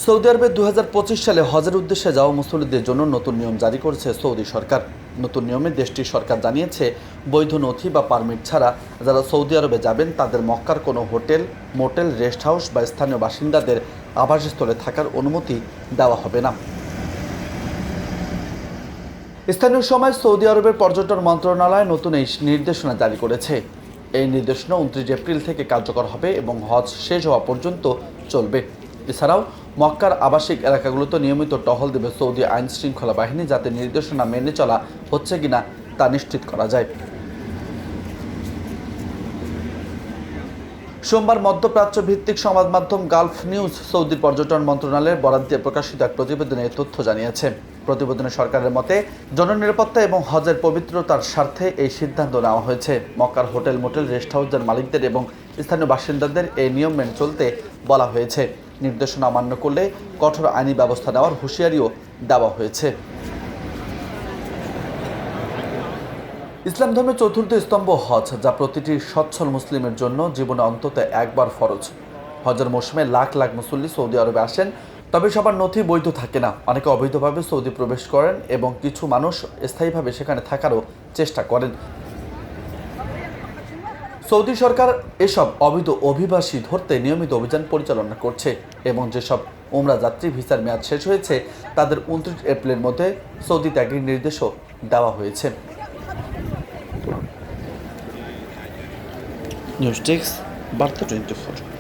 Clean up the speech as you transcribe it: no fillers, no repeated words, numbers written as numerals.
Saudi আরবে ২০২৫ সালে হজের উদ্দেশ্যে যাওয়া মুসল্লিদের জন্য নতুন নিয়ম জারি করেছে সৌদি সরকার। নতুন নিয়মে দেশটির সরকার জানিয়েছে, বৈধ নথি বা পারমিট ছাড়া যারা সৌদি আরবে যাবেন তাদের মক্কার কোনো হোটেল, মোটেল, রেস্ট হাউস বা স্থানীয় বাসিন্দাদের আবাসস্থলে থাকার অনুমতি দেওয়া হবে না। স্থানীয় সময় সৌদি আরবের পর্যটন মন্ত্রণালয় নতুন এই নির্দেশনা জারি করেছে। এই নির্দেশনা ২৯ এপ্রিল থেকে কার্যকর হবে এবং হজ শেষ হওয়া পর্যন্ত চলবে। এছাড়াও মক্কার আবাসিক এলাকাগুলোতে নিয়মিত টহল দেবে সৌদি আইন শৃঙ্খলা বাহিনী, যাতে নির্দেশনা মেনে চলা হচ্ছে কিনা তা নিশ্চিত করা যায়। সোমবার মধ্যপ্রাচ্য ভিত্তিক সংবাদ মাধ্যম গালফ নিউজ সৌদির পর্যটন মন্ত্রণালয়ের বরাদ দিয়ে প্রকাশিত এক প্রতিবেদনে এই তথ্য জানিয়েছে। প্রতিবেদনে সরকারের মতে জননিরাপত্তা এবং হজের পবিত্রতার স্বার্থে এই সিদ্ধান্ত নেওয়া হয়েছে। মক্কার হোটেল, মোটেল, রেস্ট হাউসের মালিকদের এবং স্থানীয় বাসিন্দাদের এই নিয়ম মেনে চলতে বলা হয়েছে। নির্দেশনা অমান্য করলে কঠোর আইনি ব্যবস্থা নেওয়ার হুঁশিয়ারিও দেওয়া হয়েছে। ইসলাম ধর্মের চতুর্থ স্তম্ভ হজ, যা প্রতিটি সচ্ছল মুসলিমের জন্য জীবনে অন্তত একবার ফরজ। হজের মৌসুমে লাখ লাখ মুসল্লি সৌদি আরবে আসেন, তবে সবার নথি বৈধ থাকে না। অনেকে অবৈধভাবে সৌদি প্রবেশ করেন এবং কিছু মানুষ স্থায়ীভাবে সেখানে থাকারও চেষ্টা করেন। সৌদি সরকার এসব অবৈধ অভিবাসী ধরতে নিয়মিত অভিযান পরিচালনা করছে এবং যেসব ওমরা যাত্রী ভিসার মেয়াদ শেষ হয়েছে তাদের ২৯ এপ্রিলের মধ্যে সৌদি ত্যাগের নির্দেশও দেওয়া হয়েছে। নিউজ ডেস্ক, বার্তা 24।